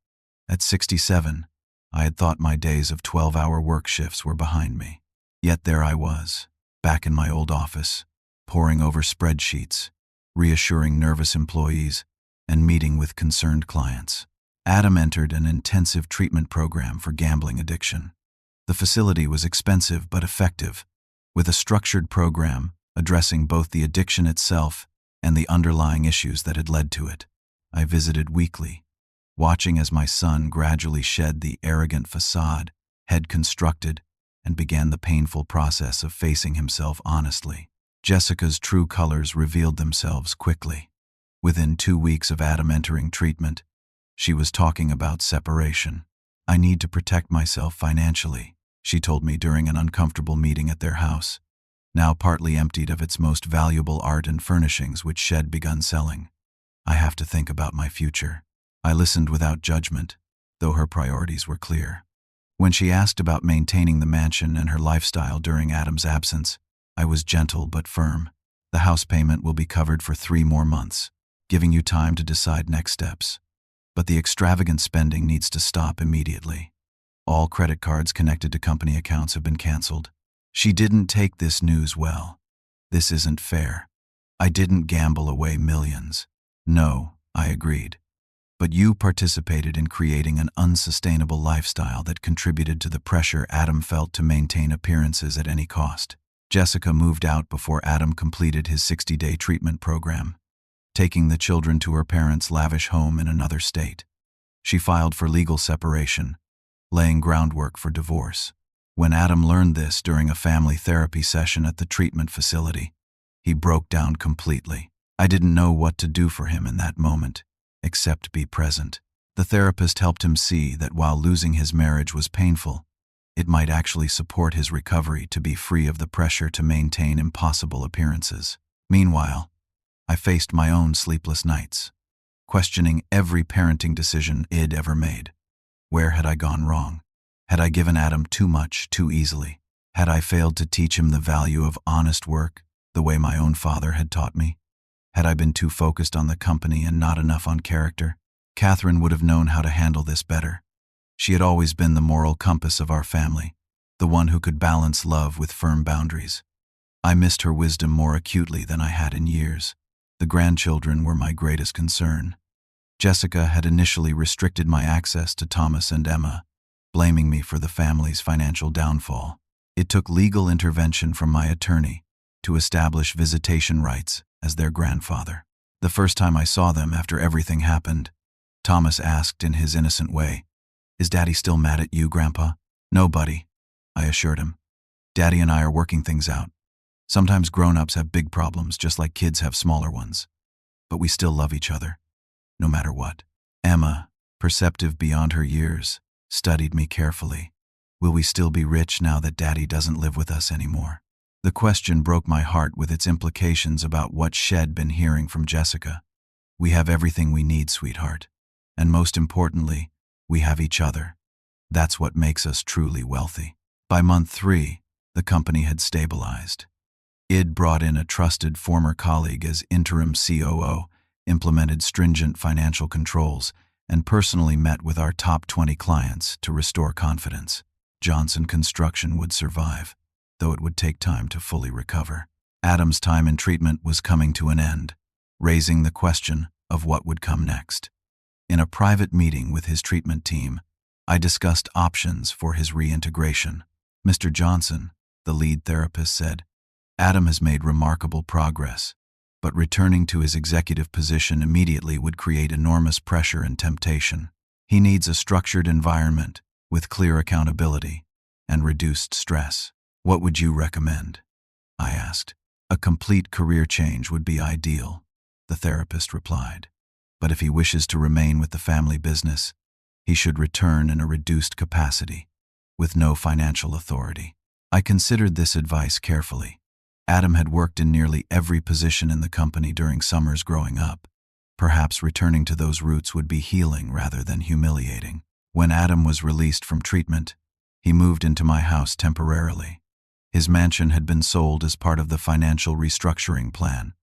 At 67, I had thought my days of 12-hour work shifts were behind me. Yet there I was, back in my old office, poring over spreadsheets, reassuring nervous employees, and meeting with concerned clients. Adam entered an intensive treatment program for gambling addiction. The facility was expensive but effective, with a structured program addressing both the addiction itself and the underlying issues that had led to it. I visited weekly, watching as my son gradually shed the arrogant facade, head constructed, and began the painful process of facing himself honestly. Jessica's true colors revealed themselves quickly. Within 2 weeks of Adam entering treatment, she was talking about separation. "I need to protect myself financially," she told me during an uncomfortable meeting at their house, now partly emptied of its most valuable art and furnishings which she had begun selling. "I have to think about my future." I listened without judgment, though her priorities were clear. When she asked about maintaining the mansion and her lifestyle during Adam's absence, I was gentle but firm. "The house payment will be covered for 3 more months, giving you time to decide next steps. But the extravagant spending needs to stop immediately. All credit cards connected to company accounts have been canceled." She didn't take this news well. "This isn't fair. I didn't gamble away millions." "No," I agreed. "But you participated in creating an unsustainable lifestyle that contributed to the pressure Adam felt to maintain appearances at any cost." Jessica moved out before Adam completed his 60-day treatment program, taking the children to her parents' lavish home in another state. She filed for legal separation, laying groundwork for divorce. When Adam learned this during a family therapy session at the treatment facility, he broke down completely. I didn't know what to do for him in that moment, except be present. The therapist helped him see that while losing his marriage was painful, it might actually support his recovery to be free of the pressure to maintain impossible appearances. Meanwhile, I faced my own sleepless nights, questioning every parenting decision I'd ever made. Where had I gone wrong? Had I given Adam too much too easily? Had I failed to teach him the value of honest work, the way my own father had taught me? Had I been too focused on the company and not enough on character? Catherine would have known how to handle this better. She had always been the moral compass of our family, the one who could balance love with firm boundaries. I missed her wisdom more acutely than I had in years. The grandchildren were my greatest concern. Jessica had initially restricted my access to Thomas and Emma, blaming me for the family's financial downfall. It took legal intervention from my attorney to establish visitation rights as their grandfather. The first time I saw them after everything happened, Thomas asked in his innocent way, "Is Daddy still mad at you, Grandpa?" "No, buddy," I assured him. "Daddy and I are working things out. Sometimes grown-ups have big problems just like kids have smaller ones. But we still love each other, no matter what." Emma, perceptive beyond her years, studied me carefully. "Will we still be rich now that Daddy doesn't live with us anymore?" The question broke my heart with its implications about what she'd been hearing from Jessica. "We have everything we need, sweetheart. And most importantly, we have each other. That's what makes us truly wealthy." By month 3, the company had stabilized. Id brought in a trusted former colleague as interim COO, implemented stringent financial controls, and personally met with our top 20 clients to restore confidence. Johnson Construction would survive, though it would take time to fully recover. Adam's time in treatment was coming to an end, raising the question of what would come next. In a private meeting with his treatment team, I discussed options for his reintegration. "Mr. Johnson," the lead therapist said, "Adam has made remarkable progress, but returning to his executive position immediately would create enormous pressure and temptation. He needs a structured environment with clear accountability and reduced stress. What would you recommend?" I asked. "A complete career change would be ideal," the therapist replied. "But if he wishes to remain with the family business, he should return in a reduced capacity, with no financial authority." I considered this advice carefully. Adam had worked in nearly every position in the company during summers growing up. Perhaps returning to those roots would be healing rather than humiliating. When Adam was released from treatment, he moved into my house temporarily. His mansion had been sold as part of the financial restructuring plan,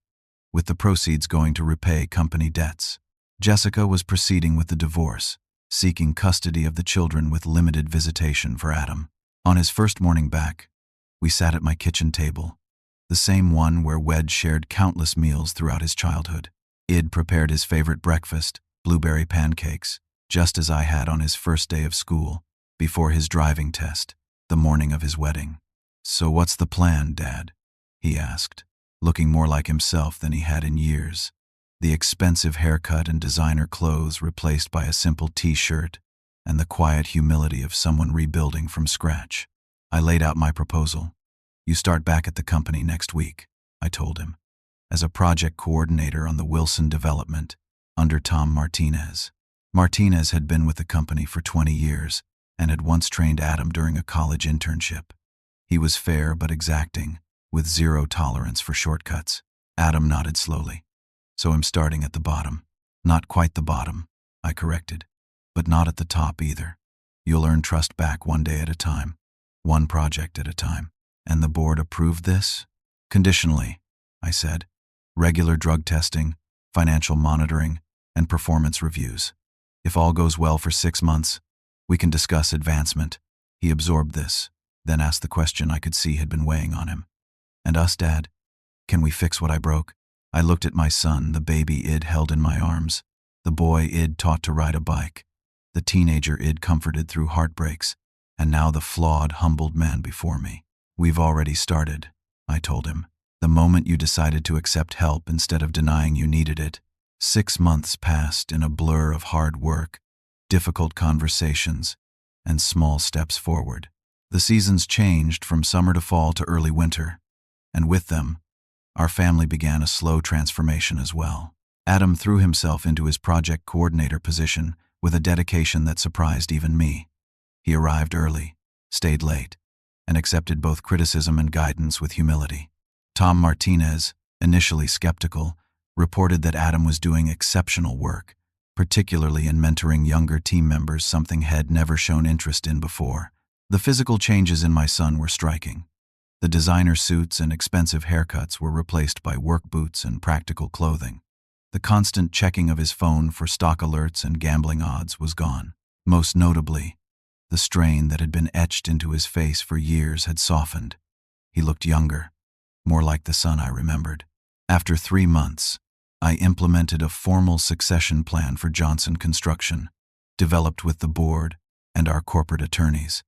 with the proceeds going to repay company debts. Jessica was proceeding with the divorce, seeking custody of the children with limited visitation for Adam. On his first morning back, we sat at my kitchen table, the same one where Wed shared countless meals throughout his childhood. Id prepared his favorite breakfast, blueberry pancakes, just as I had on his first day of school, before his driving test, the morning of his wedding. "So what's the plan, Dad?" he asked, looking more like himself than he had in years. The expensive haircut and designer clothes replaced by a simple t-shirt, and the quiet humility of someone rebuilding from scratch. I laid out my proposal. "You start back at the company next week," I told him, "as a project coordinator on the Wilson development, under Tom Martinez." Martinez had been with the company for 20 years and had once trained Adam during a college internship. He was fair but exacting, with zero tolerance for shortcuts. Adam nodded slowly. "So I'm starting at the bottom." "Not quite the bottom," I corrected, "but not at the top either. You'll earn trust back one day at a time, one project at a time." "And the board approved this?" "Conditionally," I said. "Regular drug testing, financial monitoring, and performance reviews. If all goes well for 6 months, we can discuss advancement." He absorbed this, then asked the question I could see had been weighing on him. "And us, Dad? Can we fix what I broke?" I looked at my son, the baby Id held in my arms, the boy Id taught to ride a bike, the teenager Id comforted through heartbreaks, and now the flawed, humbled man before me. "We've already started," I told him. "The moment you decided to accept help instead of denying you needed it." 6 months passed in a blur of hard work, difficult conversations, and small steps forward. The seasons changed from summer to fall to early winter, and with them, our family began a slow transformation as well. Adam threw himself into his project coordinator position with a dedication that surprised even me. He arrived early, stayed late, and accepted both criticism and guidance with humility. Tom Martinez, initially skeptical, reported that Adam was doing exceptional work, particularly in mentoring younger team members, something he'd never shown interest in before. The physical changes in my son were striking. The designer suits and expensive haircuts were replaced by work boots and practical clothing. The constant checking of his phone for stock alerts and gambling odds was gone. Most notably, the strain that had been etched into his face for years had softened. He looked younger, more like the son I remembered. After 3 months, I implemented a formal succession plan for Johnson Construction, developed with the board and our corporate attorneys.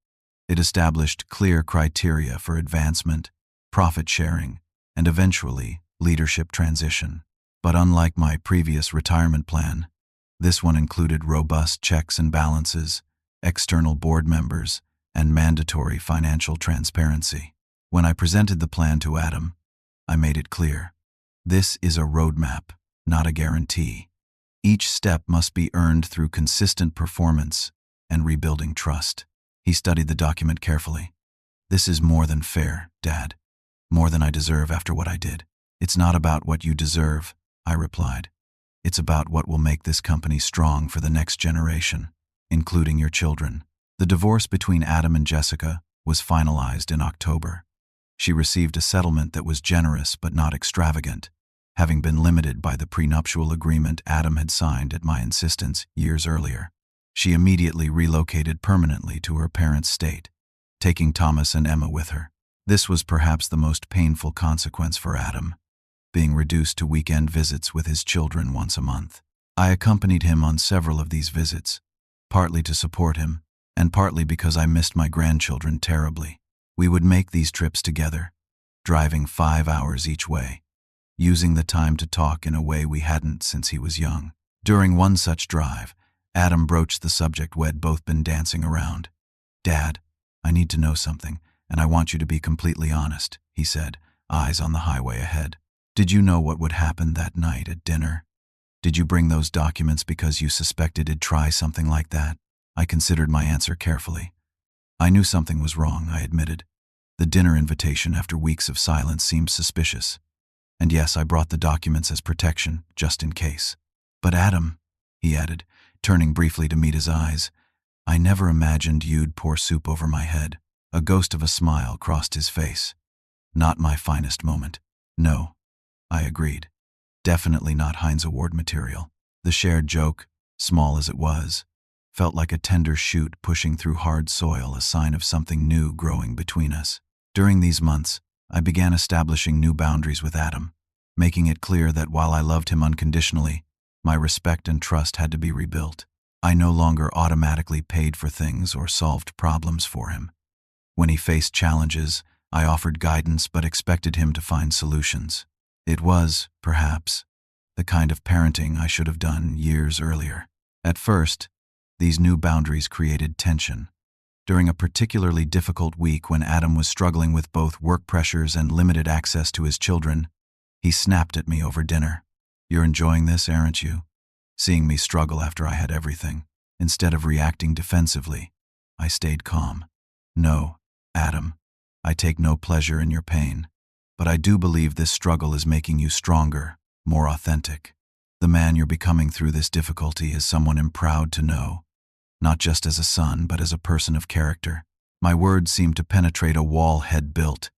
It established clear criteria for advancement, profit sharing, and eventually leadership transition. But unlike my previous retirement plan, this one included robust checks and balances, external board members, and mandatory financial transparency. When I presented the plan to Adam, I made it clear. This is a roadmap, not a guarantee. Each step must be earned through consistent performance and rebuilding trust. He studied the document carefully. This is more than fair, Dad. More than I deserve after what I did. It's not about what you deserve, I replied. It's about what will make this company strong for the next generation, including your children. The divorce between Adam and Jessica was finalized in October. She received a settlement that was generous but not extravagant, having been limited by the prenuptial agreement Adam had signed at my insistence years earlier. She immediately relocated permanently to her parents' state, taking Thomas and Emma with her. This was perhaps the most painful consequence for Adam, being reduced to weekend visits with his children once a month. I accompanied him on several of these visits, partly to support him, and partly because I missed my grandchildren terribly. We would make these trips together, driving 5 hours each way, using the time to talk in a way we hadn't since he was young. During one such drive, Adam broached the subject we'd both been dancing around. Dad, I need to know something, and I want you to be completely honest, he said, eyes on the highway ahead. Did you know what would happen that night at dinner? Did you bring those documents because you suspected he'd try something like that? I considered my answer carefully. I knew something was wrong, I admitted. The dinner invitation after weeks of silence seemed suspicious. And yes, I brought the documents as protection, just in case. But Adam, he added, turning briefly to meet his eyes, I never imagined you'd pour soup over my head. A ghost of a smile crossed his face. Not my finest moment. No, I agreed. Definitely not Heinz Award material. The shared joke, small as it was, felt like a tender shoot pushing through hard soil, a sign of something new growing between us. During these months, I began establishing new boundaries with Adam, making it clear that while I loved him unconditionally, my respect and trust had to be rebuilt. I no longer automatically paid for things or solved problems for him. When he faced challenges, I offered guidance but expected him to find solutions. It was, perhaps, the kind of parenting I should have done years earlier. At first, these new boundaries created tension. During a particularly difficult week when Adam was struggling with both work pressures and limited access to his children, he snapped at me over dinner. You're enjoying this, aren't you? Seeing me struggle after I had everything. Instead of reacting defensively, I stayed calm. No, Adam, I take no pleasure in your pain, but I do believe this struggle is making you stronger, more authentic. The man you're becoming through this difficulty is someone I'm proud to know, not just as a son, but as a person of character. My words seemed to penetrate a wall Head built,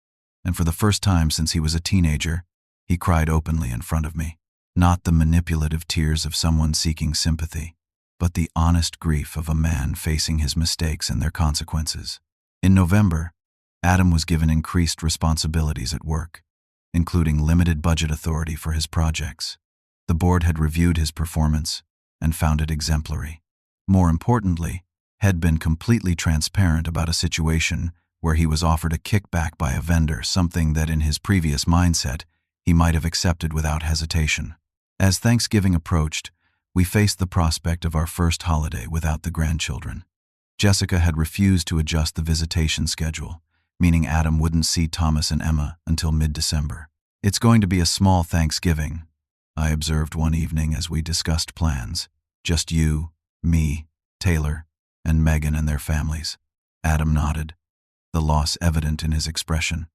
and for the first time since he was a teenager, he cried openly in front of me. Not the manipulative tears of someone seeking sympathy, but the honest grief of a man facing his mistakes and their consequences. In November, Adam was given increased responsibilities at work, including limited budget authority for his projects. The board had reviewed his performance and found it exemplary. More importantly, had been completely transparent about a situation where he was offered a kickback by a vendor, something that in his previous mindset he might have accepted without hesitation. As Thanksgiving approached, we faced the prospect of our first holiday without the grandchildren. Jessica had refused to adjust the visitation schedule, meaning Adam wouldn't see Thomas and Emma until mid-December. It's going to be a small Thanksgiving, I observed one evening as we discussed plans. Just you, me, Taylor, and Megan and their families. Adam nodded, the loss evident in his expression.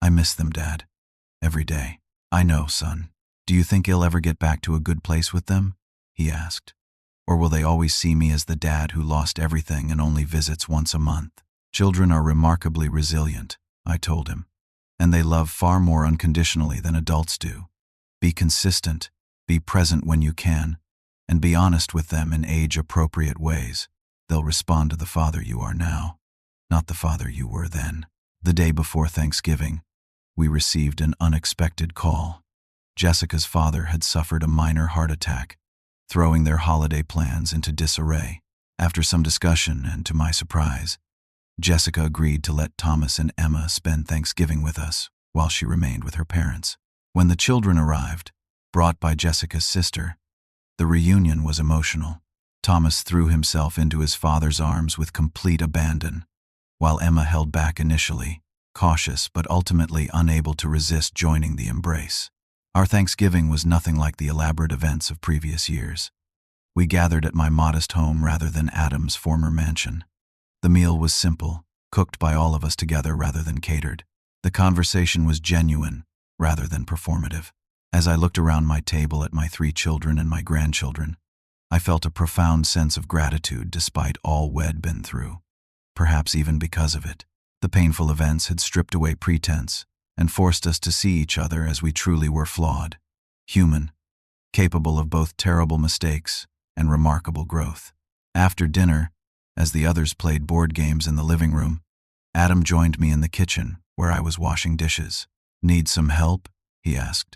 I miss them, Dad. Every day. I know, son. Do you think he'll ever get back to a good place with them? He asked. Or will they always see me as the dad who lost everything and only visits once a month? Children are remarkably resilient, I told him, and they love far more unconditionally than adults do. Be consistent, Be present when you can, and be honest with them in age-appropriate ways. They'll respond to the father you are now, not the father you were then. The day before Thanksgiving, we received an unexpected call. Jessica's father had suffered a minor heart attack, throwing their holiday plans into disarray. After some discussion, and to my surprise, Jessica agreed to let Thomas and Emma spend Thanksgiving with us while she remained with her parents. When the children arrived, brought by Jessica's sister, the reunion was emotional. Thomas threw himself into his father's arms with complete abandon, while Emma held back initially, cautious but ultimately unable to resist joining the embrace. Our Thanksgiving was nothing like the elaborate events of previous years. We gathered at my modest home rather than Adam's former mansion. The meal was simple, cooked by all of us together rather than catered. The conversation was genuine rather than performative. As I looked around my table at my 3 children and my grandchildren, I felt a profound sense of gratitude despite all we'd been through. Perhaps even because of it. The painful events had stripped away pretense and forced us to see each other as we truly were flawed, human, capable of both terrible mistakes and remarkable growth. After dinner, as the others played board games in the living room, Adam joined me in the kitchen where I was washing dishes. "Need some help?" he asked,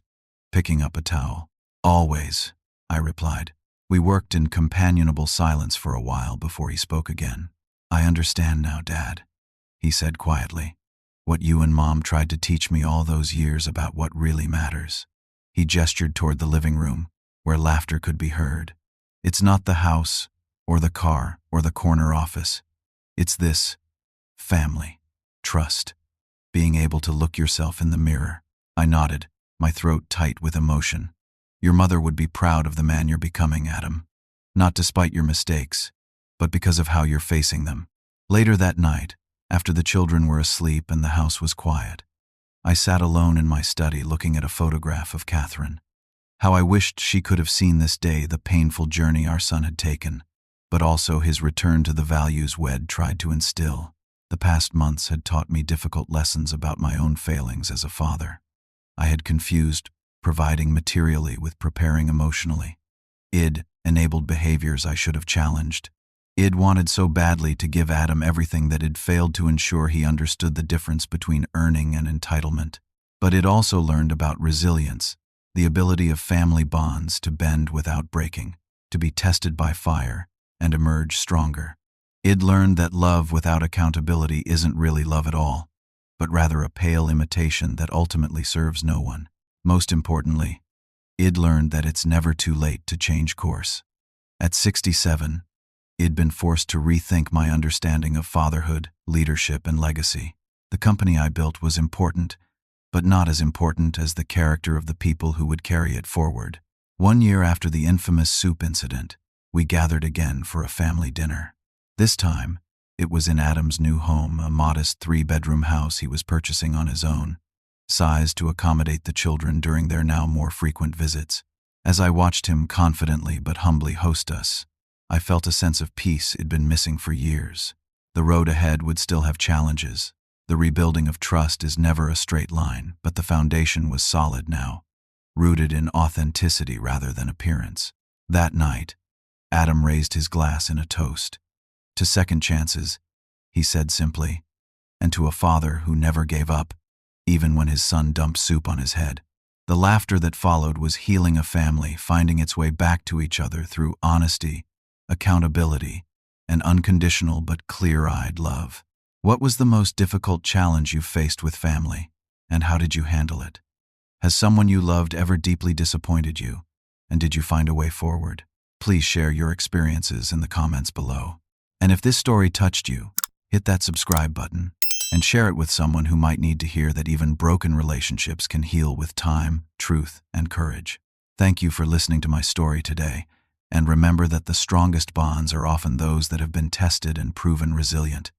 picking up a towel. "Always," I replied. We worked in companionable silence for a while before he spoke again. "I understand now, Dad," he said quietly. "What you and Mom tried to teach me all those years about what really matters." He gestured toward the living room, where laughter could be heard. "It's not the house, or the car, or the corner office. It's this: family, trust, being able to look yourself in the mirror." I nodded, my throat tight with emotion. "Your mother would be proud of the man you're becoming, Adam. Not despite your mistakes, but because of how you're facing them." Later that night, after the children were asleep and the house was quiet, I sat alone in my study looking at a photograph of Catherine. How I wished she could have seen this day, the painful journey our son had taken, but also his return to the values we'd tried to instill. The past months had taught me difficult lessons about my own failings as a father. I had confused providing materially with preparing emotionally. Id enabled behaviors I should have challenged. Id wanted so badly to give Adam everything that Id failed to ensure he understood the difference between earning and entitlement. But Id also learned about resilience, the ability of family bonds to bend without breaking, to be tested by fire, and emerge stronger. Id learned that love without accountability isn't really love at all, but rather a pale imitation that ultimately serves no one. Most importantly, Id learned that it's never too late to change course. At 67, I'd been forced to rethink my understanding of fatherhood, leadership, and legacy. The company I built was important, but not as important as the character of the people who would carry it forward. 1 year after the infamous soup incident, we gathered again for a family dinner. This time, it was in Adam's new home, a modest 3-bedroom house he was purchasing on his own, sized to accommodate the children during their now more frequent visits. As I watched him confidently but humbly host us, I felt a sense of peace I'd been missing for years. The road ahead would still have challenges. The rebuilding of trust is never a straight line, but the foundation was solid now, rooted in authenticity rather than appearance. That night, Adam raised his glass in a toast. To second chances, he said simply, and to a father who never gave up, even when his son dumped soup on his head. The laughter that followed was healing a family, finding its way back to each other through honesty, accountability, and unconditional but clear-eyed love. What was the most difficult challenge you faced with family, and how did you handle it? Has someone you loved ever deeply disappointed you, and did you find a way forward? Please share your experiences in the comments below. And if this story touched you, hit that subscribe button and share it with someone who might need to hear that even broken relationships can heal with time, truth, and courage. Thank you for listening to my story today, and remember that the strongest bonds are often those that have been tested and proven resilient.